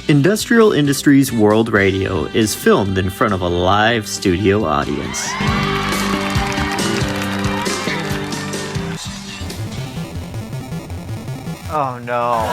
Industrial Industries World Radio is filmed in front of a live studio audience. Oh no.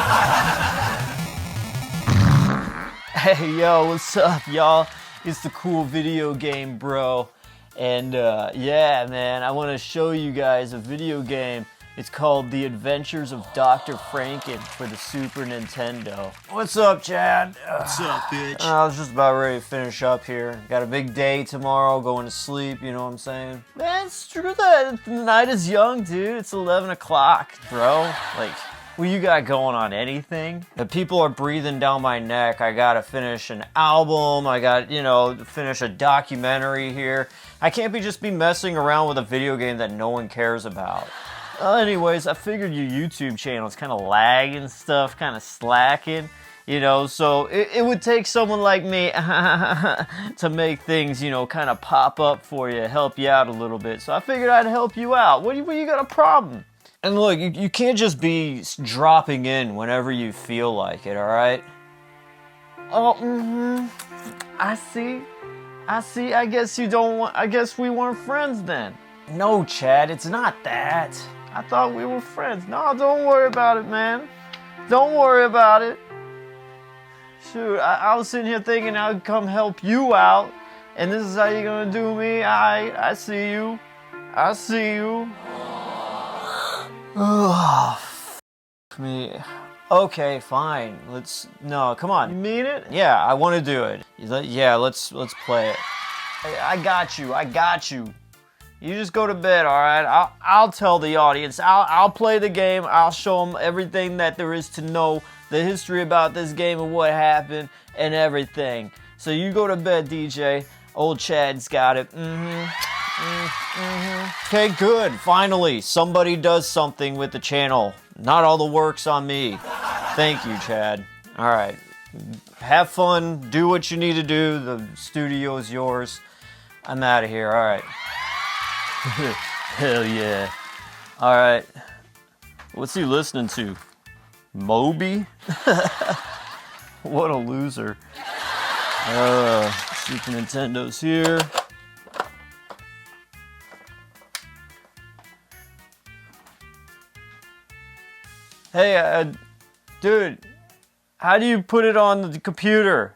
Hey yo, what's up y'all? It's the cool video game bro. And yeah man, I want to show you guys a video game. It's called The Adventures of Dr. Franken for the Super Nintendo. What's up, Chad? What's up, bitch? I was just about ready to finish up here. Got a big day tomorrow, going to sleep, you know what I'm saying? Man, it's true that the night is young, dude. It's 11 o'clock, bro. Like, what you got going on? Anything? The people are breathing down my neck. I gotta finish an album. I got, finish a documentary here. I can't just be messing around with a video game that no one cares about. Anyways, I figured your YouTube channel is kind of lagging stuff, kind of slacking, so it would take someone like me to make things, kind of pop up for you, help you out a little bit. So I figured I'd help you out. What do you got a problem? And look, you can't just be dropping in whenever you feel like it, all right? Oh, I see. I guess you don't want, I guess we weren't friends then. No, Chad, it's not that. I thought we were friends. No, don't worry about it, man. Don't worry about it. Shoot, I was sitting here thinking I'd come help you out, and this is how you're gonna do me? I see you. I see you. Oh, f me. Okay, fine. No, come on. You mean it? Yeah, I want to do it. Yeah, let's play it. I got you. You just go to bed, all right? I'll tell the audience. I'll play the game. I'll show them everything that there is to know, the history about this game and what happened and everything. So you go to bed, DJ. Old Chad's got it. Okay, good. Finally, somebody does something with the channel. Not all the work's on me. Thank you, Chad. All right. Have fun. Do what you need to do. The studio is yours. I'm out of here. All right. Hell yeah. Alright. What's he listening to? Moby? What a loser. Super Nintendo's here. Hey, dude, how do you put it on the computer?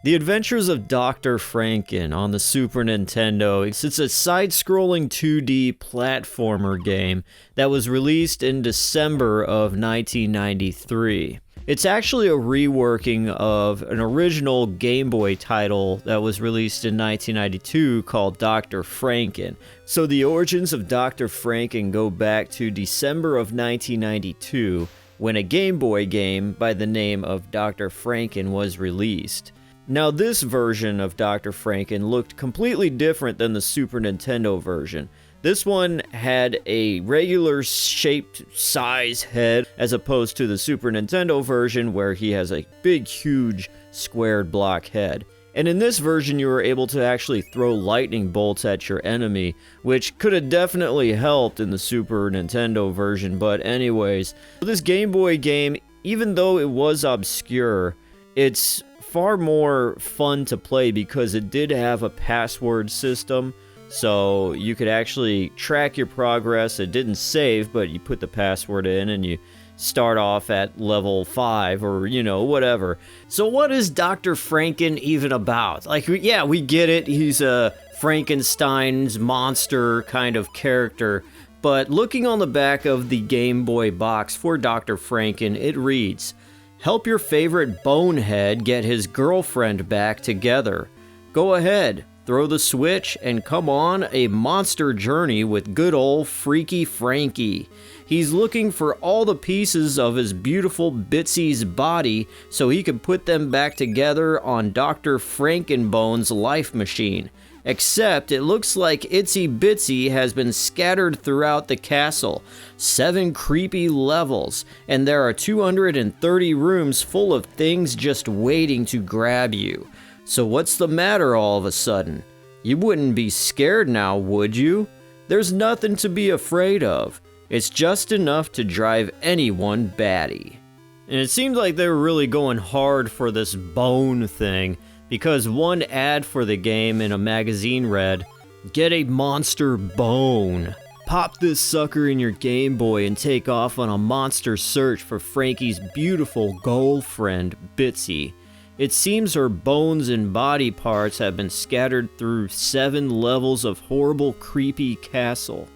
The Adventures of Dr. Franken on the Super Nintendo. It's a side-scrolling 2D platformer game that was released in December of 1993. It's actually a reworking of an original Gameboy title that was released in 1992 called Dr. Franken. So the origins of Dr. Franken go back to December of 1992 when a Game Boy game by the name of Dr. Franken was released. Now this version of Dr. Franken looked completely different than the Super Nintendo version. This one had a regular shaped size head as opposed to the Super Nintendo version where he has a big huge squared block head. And in this version you were able to actually throw lightning bolts at your enemy, which could have definitely helped in the Super Nintendo version, but anyways. This Game Boy game, even though it was obscure, it's far more fun to play because it did have a password system, so you could actually track your progress. It didn't save, but you put the password in and you start off at level 5 or, whatever. So what is Dr. Franken even about? Like, yeah, we get it. He's a Frankenstein's monster kind of character, but looking on the back of the Game Boy box for Dr. Franken, it reads, "Help your favorite bonehead get his girlfriend back together. Go ahead, throw the switch, and come on a monster journey with good old Freaky Frankie. He's looking for all the pieces of his beautiful Bitsy's body so he can put them back together on Dr. Frankenbone's life machine. Except it looks like Itsy Bitsy has been scattered throughout the castle. 7 creepy levels, and there are 230 rooms full of things just waiting to grab you. So what's the matter all of a sudden? You wouldn't be scared now, would you? There's nothing to be afraid of. It's just enough to drive anyone batty." And it seemed like they were really going hard for this bone thing, because one ad for the game in a magazine read, "Get a monster bone. Pop this sucker in your Game Boy and take off on a monster search for Frankie's beautiful girlfriend, Bitsy. It seems her bones and body parts have been scattered through 7 levels of horrible, creepy castle.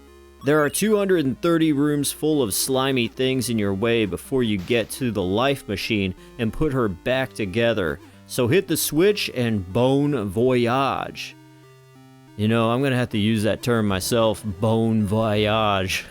There are 230 rooms full of slimy things in your way before you get to the life machine and put her back together. So hit the switch and bon voyage." You know, I'm gonna have to use that term myself, bon voyage.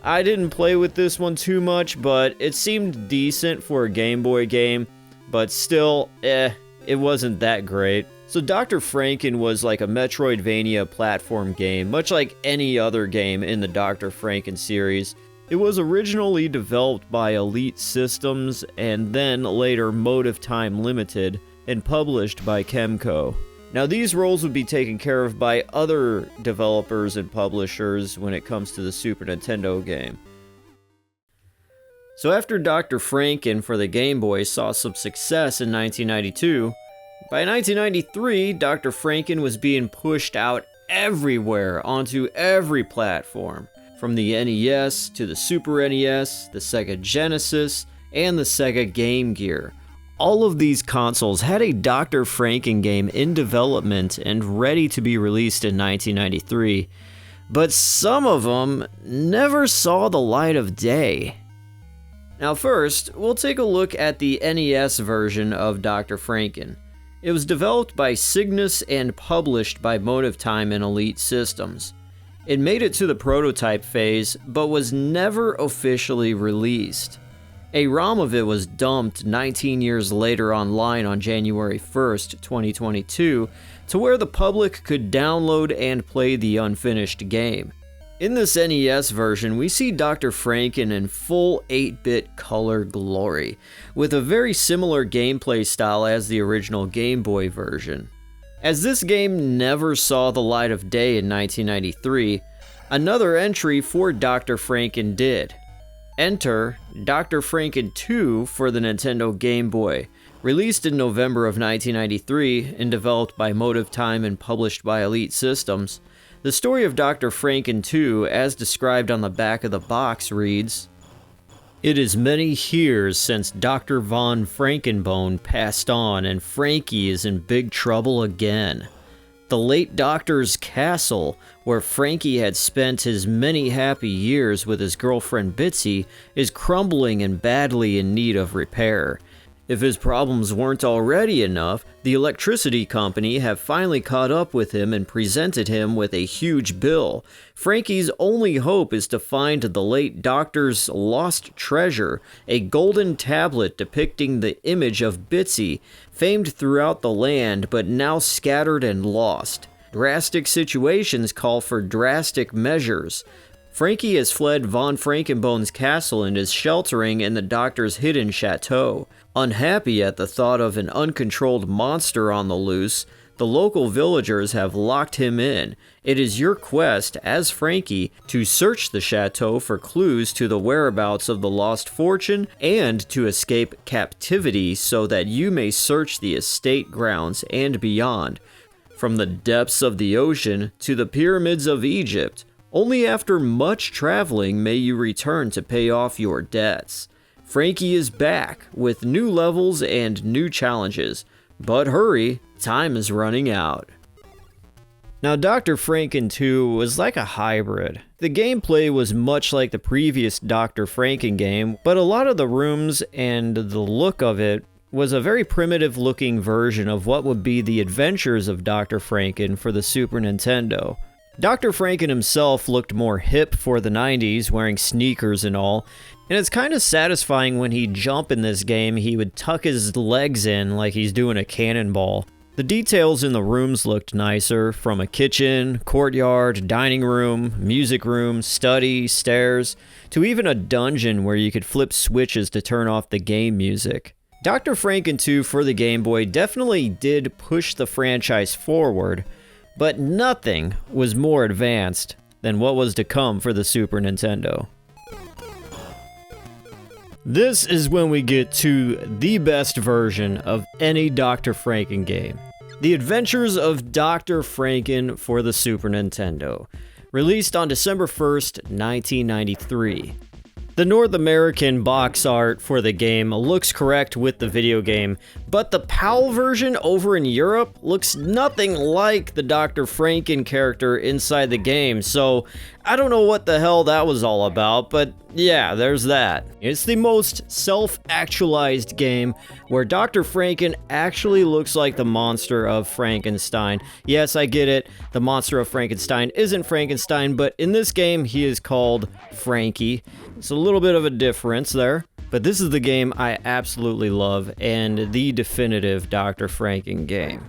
I didn't play with this one too much, but it seemed decent for a Game Boy game, but still, it wasn't that great. So Dr. Franken was like a Metroidvania platform game, much like any other game in the Dr. Franken series. It was originally developed by Elite Systems and then later Motive Time Limited and published by Kemco. Now these roles would be taken care of by other developers and publishers when it comes to the Super Nintendo game. So after Dr. Franken for the Game Boy saw some success in 1992, by 1993, Dr. Franken was being pushed out everywhere onto every platform, from the NES to the Super NES, the Sega Genesis, and the Sega Game Gear. All of these consoles had a Dr. Franken game in development and ready to be released in 1993, but some of them never saw the light of day. Now first, we'll take a look at the NES version of Dr. Franken. It was developed by Cygnus and published by Motive Time and Elite Systems. It made it to the prototype phase, but was never officially released. A ROM of it was dumped 19 years later online on January 1st, 2022, to where the public could download and play the unfinished game. In this NES version, we see Dr. Franken in full 8-bit color glory, with a very similar gameplay style as the original Game Boy version. As this game never saw the light of day in 1993, another entry for Dr. Franken did. Enter Dr. Franken 2 for the Nintendo Game Boy, released in November of 1993 and developed by Motive Time and published by Elite Systems. The story of Dr. Franken 2, as described on the back of the box, reads, "It is many years since Dr. von Frankenbone passed on and Frankie is in big trouble again. The late Doctor's castle, where Frankie had spent his many happy years with his girlfriend Bitsy, is crumbling and badly in need of repair. If his problems weren't already enough, the electricity company have finally caught up with him and presented him with a huge bill. Frankie's only hope is to find the late Doctor's lost treasure, a golden tablet depicting the image of Bitsy, famed throughout the land but now scattered and lost. Drastic situations call for drastic measures. Frankie has fled von Frankenbone's castle and is sheltering in the Doctor's hidden chateau. Unhappy at the thought of an uncontrolled monster on the loose, the local villagers have locked him in. It is your quest, as Frankie, to search the chateau for clues to the whereabouts of the lost fortune and to escape captivity so that you may search the estate grounds and beyond. From the depths of the ocean to the pyramids of Egypt, only after much traveling may you return to pay off your debts. Frankie is back with new levels and new challenges, but hurry, time is running out." Now, Dr. Franken 2 was like a hybrid. The gameplay was much like the previous Dr. Franken game, but a lot of the rooms and the look of it was a very primitive looking version of what would be the adventures of Dr. Franken for the Super Nintendo. Dr. Franken himself looked more hip for the 90s, wearing sneakers and all, and it's kind of satisfying when he'd jump in this game, he would tuck his legs in like he's doing a cannonball. The details in the rooms looked nicer, from a kitchen, courtyard, dining room, music room, study, stairs, to even a dungeon where you could flip switches to turn off the game music. Dr. Franken 2 for the Game Boy definitely did push the franchise forward, but nothing was more advanced than what was to come for the Super Nintendo. This is when we get to the best version of any Dr. Franken game. The Adventures of Dr. Franken for the Super Nintendo, released on December 1st, 1993. The North American box art for the game looks correct with the video game, but the PAL version over in Europe looks nothing like the Dr. Franken character inside the game, so I don't know what the hell that was all about, but yeah, there's that. It's the most self-actualized game where Dr. Franken actually looks like the monster of Frankenstein. Yes, I get it, the monster of Frankenstein isn't Frankenstein, but in this game he is called Frankie. It's a little bit of a difference there. But this is the game I absolutely love, and the definitive Dr. Franken game.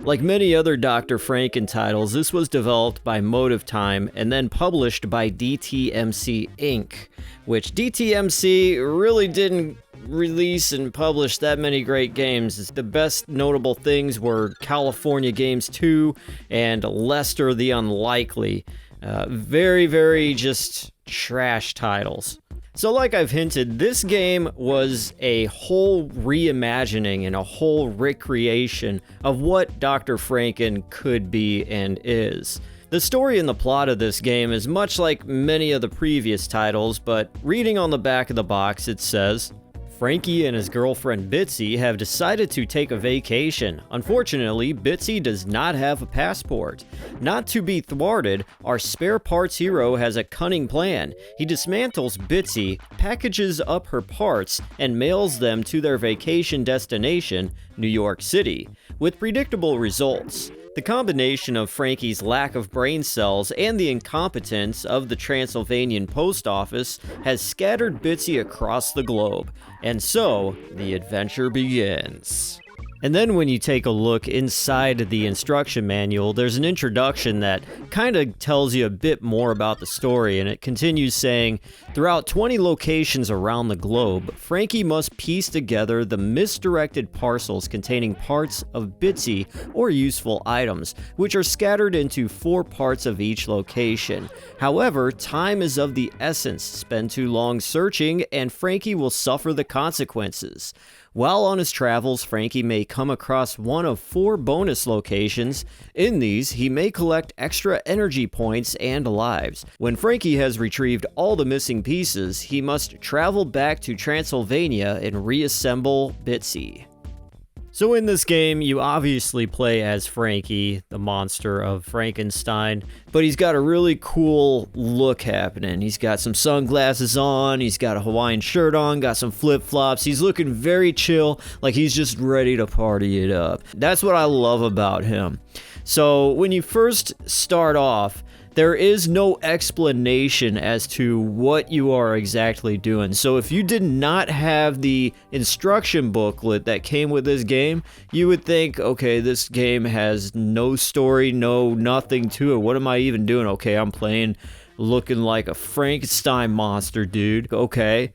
Like many other Dr. Franken titles, this was developed by Motive Time and then published by DTMC Inc., which DTMC really didn't release and publish that many great games. The best notable things were California Games 2 and Lester the Unlikely. Very just trash titles. So like I've hinted, this game was a whole reimagining and a whole recreation of what Dr. Franken could be and is. The story and the plot of this game is much like many of the previous titles, but reading on the back of the box it says, Frankie and his girlfriend Bitsy have decided to take a vacation. Unfortunately, Bitsy does not have a passport. Not to be thwarted, our spare parts hero has a cunning plan. He dismantles Bitsy, packages up her parts, and mails them to their vacation destination, New York City, with predictable results. The combination of Frankie's lack of brain cells and the incompetence of the Transylvanian post office has scattered Bitsy across the globe, and so the adventure begins. And then when you take a look inside the instruction manual, there's an introduction that kind of tells you a bit more about the story, and it continues saying, throughout 20 locations around the globe, Frankie must piece together the misdirected parcels containing parts of Bitsy or useful items, which are scattered into 4 parts of each location. However, time is of the essence. Spend too long searching, and Frankie will suffer the consequences. While on his travels, Frankie may come across one of 4 bonus locations. In these, he may collect extra energy points and lives. When Frankie has retrieved all the missing pieces, he must travel back to Transylvania and reassemble Bitsy. So in this game, you obviously play as Frankie, the monster of Frankenstein, but he's got a really cool look happening. He's got some sunglasses on, he's got a Hawaiian shirt on, got some flip-flops. He's looking very chill, like he's just ready to party it up. That's what I love about him. So when you first start off, there is no explanation as to what you are exactly doing. So if you did not have the instruction booklet that came with this game, you would think, okay, this game has no story, nothing to it. What am I even doing? Okay, I'm playing looking like a Frankenstein monster, dude. Okay.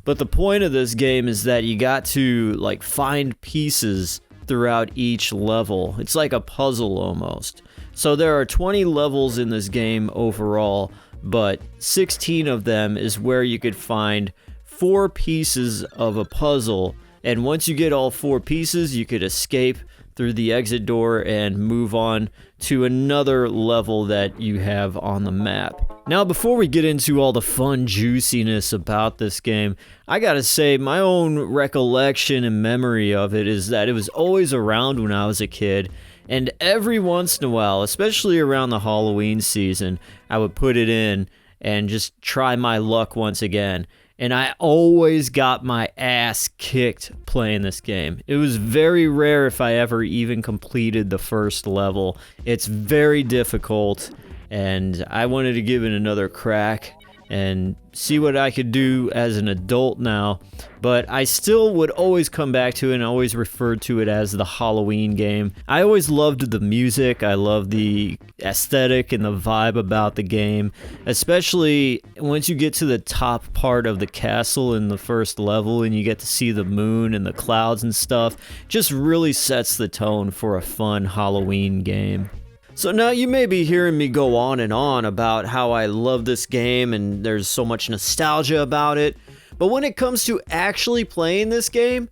But the point of this game is that you got to like find pieces throughout each level. It's like a puzzle almost. So there are 20 levels in this game overall, but 16 of them is where you could find 4 pieces of a puzzle, and once you get all 4 pieces, you could escape through the exit door and move on to another level that you have on the map. Now, before we get into all the fun juiciness about this game, I gotta say my own recollection and memory of it is that it was always around when I was a kid. And every once in a while, especially around the Halloween season, I would put it in and just try my luck once again. And I always got my ass kicked playing this game. It was very rare if I ever even completed the first level. It's very difficult, and I wanted to give it another crack and see what I could do as an adult now, but I still would always come back to it and always refer to it as the Halloween game. I always loved the music, I loved the aesthetic and the vibe about the game, especially once you get to the top part of the castle in the first level and you get to see the moon and the clouds and stuff. Just really sets the tone for a fun Halloween game. So now you may be hearing me go on and on about how I love this game and there's so much nostalgia about it, But when it comes to actually playing this game,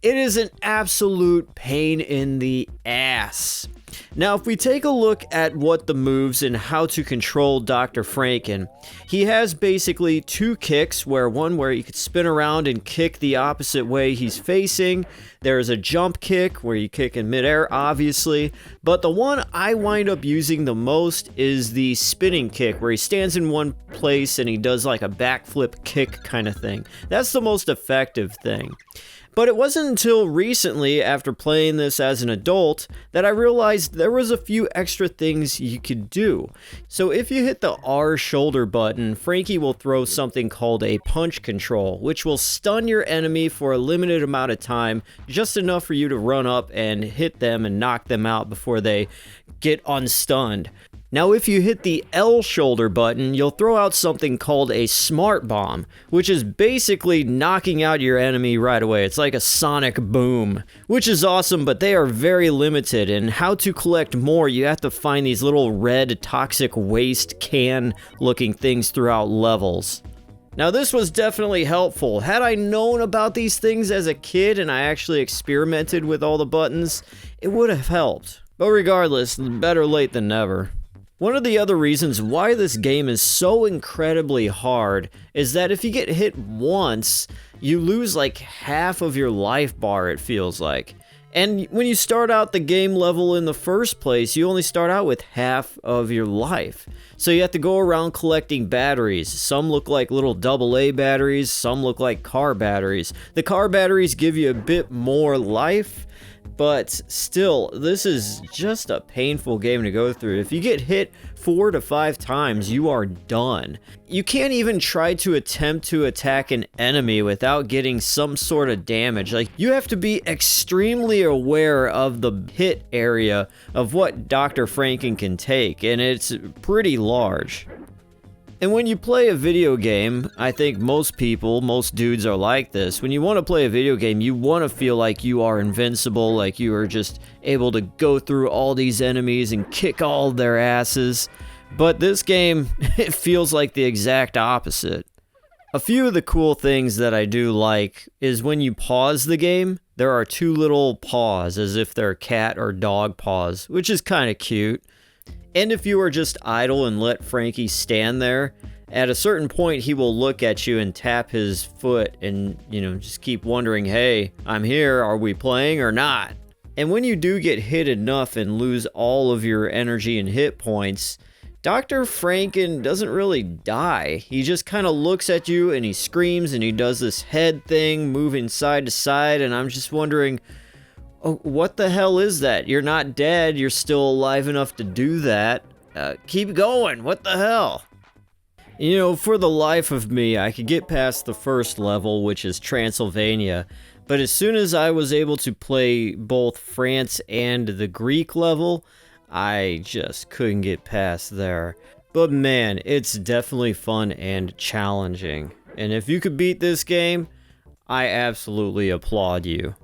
it is an absolute pain in the ass. Now, if we take a look at what the moves and how to control Dr. Franken, he has basically two kicks, one where you could spin around and kick the opposite way he's facing. There's a jump kick where you kick in midair, obviously, but the one I wind up using the most is the spinning kick, where he stands in one place and he does like a backflip kick kind of thing. That's the most effective thing. But it wasn't until recently, after playing this as an adult, that I realized there was a few extra things you could do. So if you hit the R shoulder button, Frankie will throw something called a punch control, which will stun your enemy for a limited amount of time, just enough for you to run up and hit them and knock them out before they get unstunned. Now, if you hit the L shoulder button, you'll throw out something called a smart bomb, which is basically knocking out your enemy right away. It's like a sonic boom, which is awesome, but they are very limited. And how to collect more, you have to find these little red toxic waste can looking things throughout levels. Now, this was definitely helpful. Had I known about these things as a kid and I actually experimented with all the buttons, it would have helped. But regardless, better late than never. One of the other reasons why this game is so incredibly hard is that if you get hit once, you lose like half of your life bar, it feels like. And when you start out the game level in the first place, you only start out with half of your life. So you have to go around collecting batteries. Some look like little AA batteries, some look like car batteries. The car batteries give you a bit more life, but still, this is just a painful game to go through. If you get hit 4 to 5 times, you are done. You can't even try to attempt to attack an enemy without getting some sort of damage. Like, you have to be extremely aware of the hit area of what Dr. Franken can take, and it's pretty large. And when you play a video game, I think most dudes are like this. When you want to play a video game, you want to feel like you are invincible, like you are just able to go through all these enemies and kick all their asses. But this game, it feels like the exact opposite. A few of the cool things that I do like is when you pause the game, there are 2 little paws, as if they're cat or dog paws, which is kind of cute. And if you are just idle and let Frankie stand there, at a certain point he will look at you and tap his foot and, just keep wondering, hey, I'm here, are we playing or not? And when you do get hit enough and lose all of your energy and hit points, Dr. Franken doesn't really die. He just kind of looks at you and he screams and he does this head thing moving side to side, and I'm just wondering, oh, what the hell is that? You're not dead. You're still alive enough to do that. Keep going. What the hell? For the life of me, I could get past the first level, which is Transylvania. But as soon as I was able to play both France and the Greek level, I just couldn't get past there. But man, it's definitely fun and challenging. And if you could beat this game, I absolutely applaud you.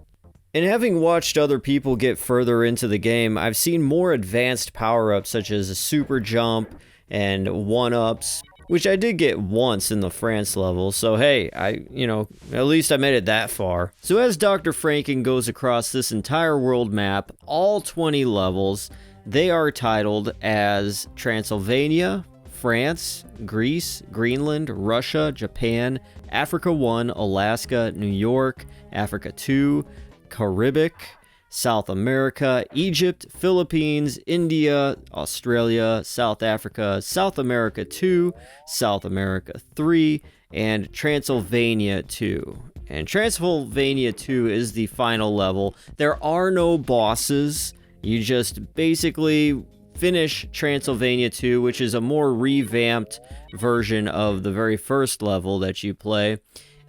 And having watched other people get further into the game, I've seen more advanced power-ups such as a super jump and 1-ups, which I did get once in the France level, so hey, at least I made it that far. So as Dr. Franken goes across this entire world map, all 20 levels, they are titled as Transylvania, France, Greece, Greenland, Russia, Japan, Africa 1, Alaska, New York, Africa 2, Caribbean, South America, Egypt, Philippines, India, Australia, South Africa, South America 2, South America 3, and Transylvania 2. And Transylvania 2 is the final level. There are no bosses. You just basically finish Transylvania 2, which is a more revamped version of the very first level that you play.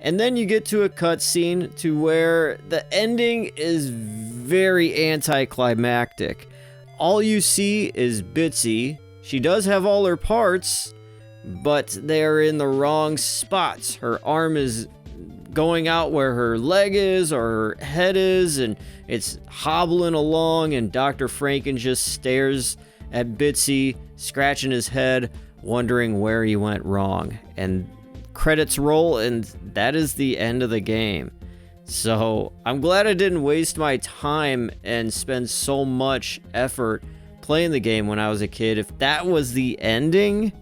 And then you get to a cutscene to where the ending is very anticlimactic. All you see is Bitsy. She does have all her parts, but they're in the wrong spots. Her arm is going out where her leg is or her head is, and it's hobbling along, and Dr. Franken just stares at Bitsy, scratching his head, wondering where he went wrong. And credits roll, and that is the end of the game. So I'm glad I didn't waste my time and spend so much effort playing the game when I was a kid. If that was the ending,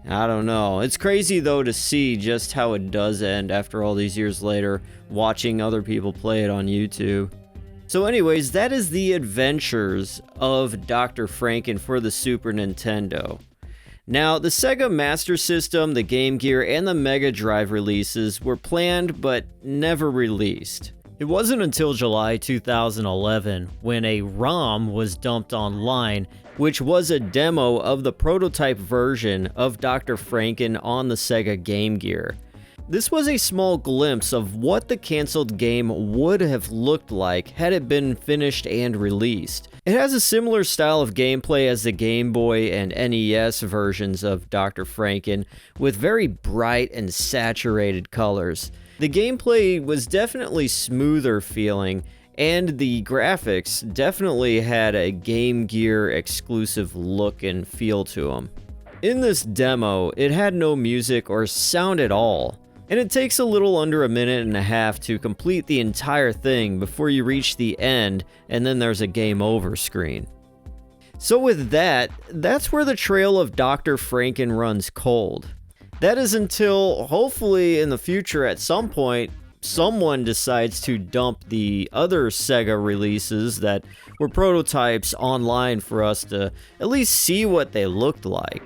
I don't know. It's crazy though to see just how it does end after all these years later, watching other people play it on YouTube. So anyways, that is the adventures of Dr. Franken for the Super Nintendo. Now, the Sega Master System, the Game Gear, and the Mega Drive releases were planned but never released. It wasn't until July 2011 when a ROM was dumped online, which was a demo of the prototype version of Dr. Franken on the Sega Game Gear. This was a small glimpse of what the canceled game would have looked like had it been finished and released. It has a similar style of gameplay as the Game Boy and NES versions of Dr. Franken, with very bright and saturated colors. The gameplay was definitely smoother feeling, and the graphics definitely had a Game Gear exclusive look and feel to them. In this demo, it had no music or sound at all, and it takes a little under a minute and a half to complete the entire thing before you reach the end, and then there's a game over screen. So with that, that's where the trail of Dr. Franken runs cold. That is until, hopefully in the future at some point, someone decides to dump the other Sega releases that were prototypes online for us to at least see what they looked like.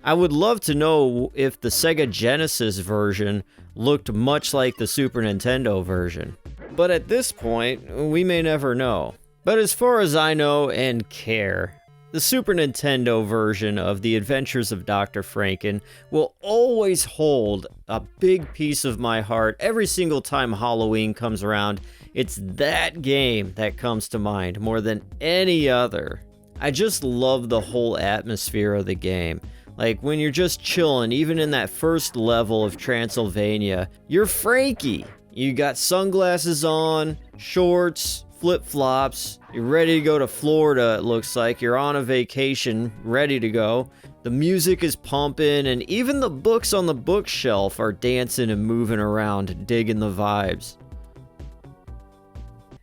I would love to know if the Sega Genesis version looked much like the Super Nintendo version. But at this point, we may never know. But as far as I know and care, the Super Nintendo version of The Adventures of Dr. Franken will always hold a big piece of my heart every single time Halloween comes around. It's that game that comes to mind more than any other. I just love the whole atmosphere of the game. Like, when you're just chilling, even in that first level of Transylvania, you're Frankie. You got sunglasses on, shorts, flip-flops, you're ready to go to Florida, it looks like. You're on a vacation, ready to go. The music is pumping, and even the books on the bookshelf are dancing and moving around, digging the vibes.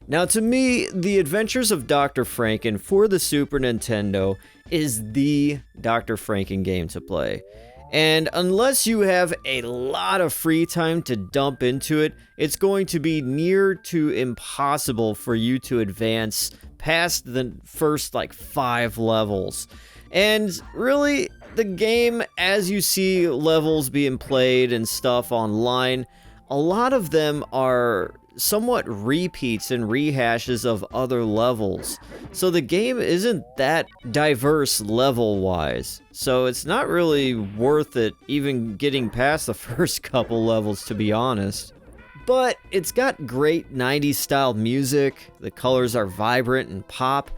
Now, to me, The Adventures of Dr. Franken for the Super Nintendo is the Dr. Franken game to play. And unless you have a lot of free time to dump into it, it's going to be near to impossible for you to advance past the first 5 levels. And really, the game, as you see levels being played and stuff online, a lot of them are somewhat repeats and rehashes of other levels. So the game isn't that diverse level-wise. So it's not really worth it even getting past the first couple levels, to be honest. But it's got great 90s style music, the colors are vibrant and pop,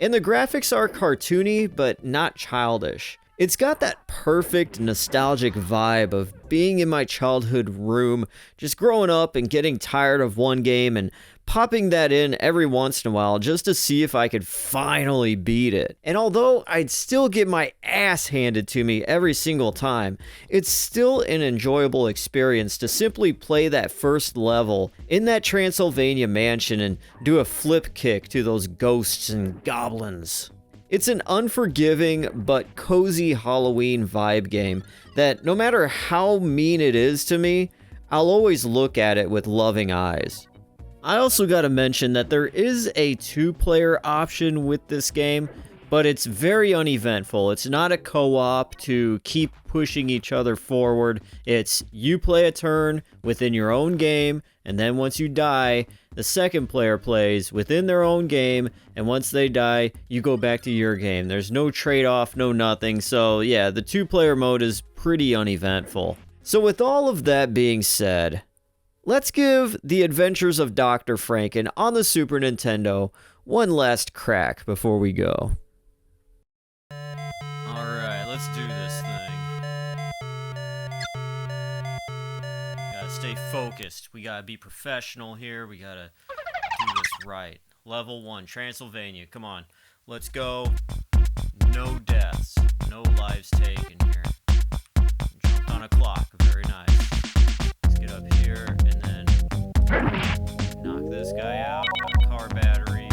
and the graphics are cartoony but not childish. It's got that perfect nostalgic vibe of being in my childhood room, just growing up and getting tired of one game and popping that in every once in a while just to see if I could finally beat it. And although I'd still get my ass handed to me every single time, it's still an enjoyable experience to simply play that first level in that Transylvania mansion and do a flip kick to those ghosts and goblins. It's an unforgiving but cozy Halloween vibe game that no matter how mean it is to me, I'll always look at it with loving eyes. I also gotta mention that there is a 2-player option with this game, but it's very uneventful. It's not a co-op to keep pushing each other forward. It's you play a turn within your own game, and then once you die, the second player plays within their own game, and once they die, you go back to your game. There's no trade-off, no nothing, so yeah, the 2-player mode is pretty uneventful. So with all of that being said, let's give The Adventures of Dr. Franken on the Super Nintendo one last crack before we go. Alright, let's do this thing. Gotta stay focused. We gotta be professional here. We gotta do this right. Level 1, Transylvania. Come on. Let's go. No deaths. No lives taken here. Jumped on on a clock. Very nice. Let's get up here and then knock this guy out. Got a car battery.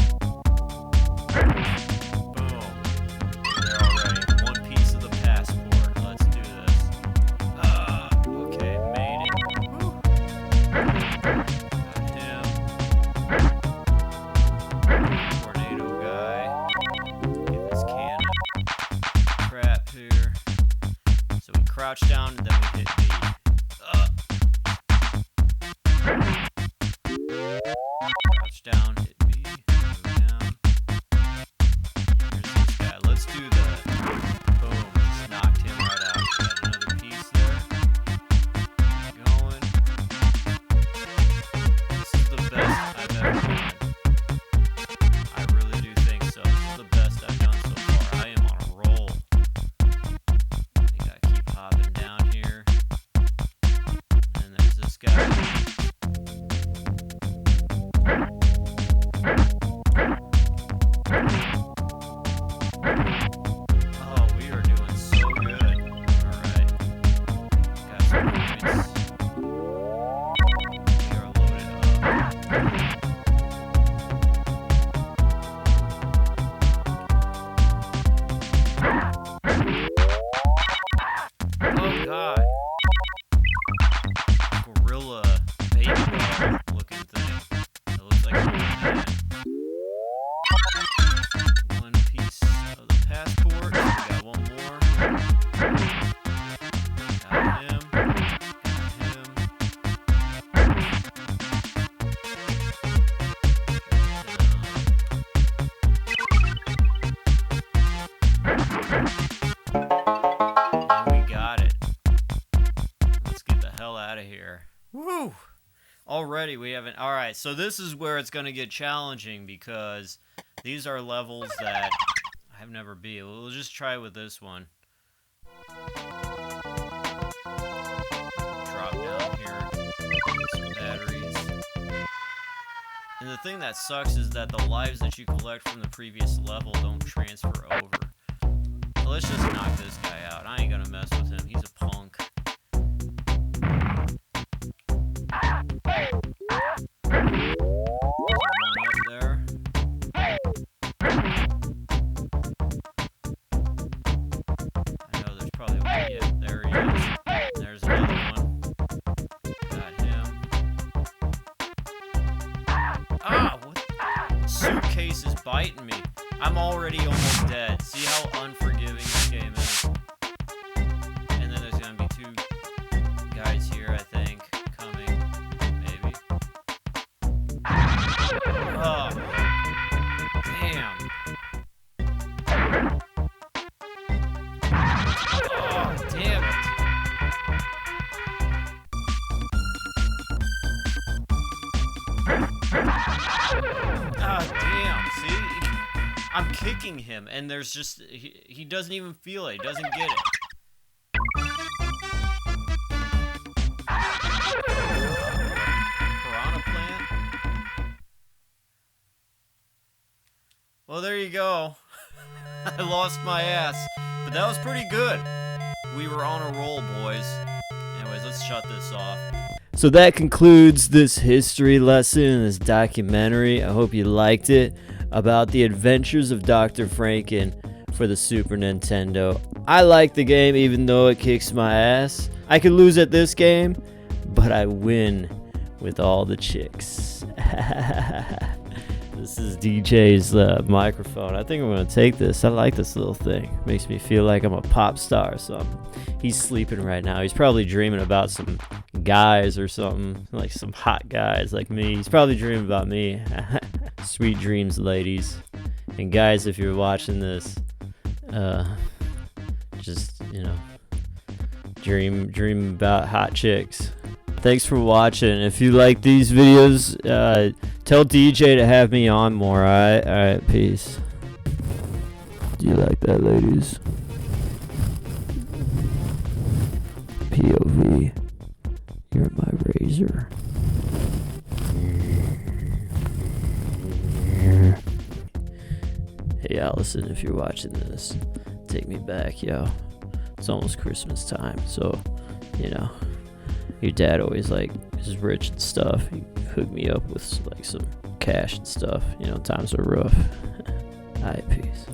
Boom. There already. One piece of the passport. Let's do this. Okay, made it. Woo. Got him. Tornado guy. Get this can of crap here. So we crouch down and then we hit B. Crouch down, hit B, move down. Here's this guy. Let's do the boom. Just knocked him right out. Got another piece there. Keep going. This is the best I've ever done. I really do think so. This is the best I've done so far. I am on a roll. You gotta keep hopping down here. And there's this guy. Oh, we are doing so good. Alright. Got some points. We are loaded up. Oh god. Gorilla baby doll looking thing. It looks like a man. One piece of the passport. We got one more. Got him. Got him. And we got it. Let's get the hell out of here. Woo! Already we haven't. Alright, so this is where it's going to get challenging because these are levels that I've never beat. We'll just try with this one. Drop down here. Get some batteries. And the thing that sucks is that the lives that you collect from the previous level don't transfer over. So let's just knock this guy out. I ain't gonna mess with him. He's a punk. One up there. I know there's probably one. Yeah, there he is. There's another one. Got him. Ah, what? Suitcase is biting me. I'm already almost dead. See how unforgiving this game is? And then there's gonna be two guys here, I think, coming. Maybe. Oh, damn. Oh, damn it. Ah, damn. See? I'm kicking him, and there's just... He doesn't even feel it. He doesn't get it. Piranha plant? Well, there you go. I lost my ass. But that was pretty good. We were on a roll, boys. Anyways, let's shut this off. So that concludes this history lesson, this documentary. I hope you liked it, about the adventures of Dr. Franken for the Super Nintendo. I like the game even though it kicks my ass. I could lose at this game, but I win with all the chicks. This is DJ's microphone. I think I'm going to take this. I like this little thing. Makes me feel like I'm a pop star or something. He's sleeping right now. He's probably dreaming about some guys or something. Like some hot guys like me. He's probably dreaming about me. Sweet dreams, ladies. And guys, if you're watching this, just, you know, dream about hot chicks. Thanks for watching. If you like these videos, tell DJ to have me on more, alright? Alright, peace. Do you like that, ladies? POV. You're my razor. Hey, Allison, if you're watching this, take me back, yo. It's almost Christmas time, so you know, your dad always like is rich and stuff. He hooked me up with like some cash and stuff. You know, times are rough. Alright, peace.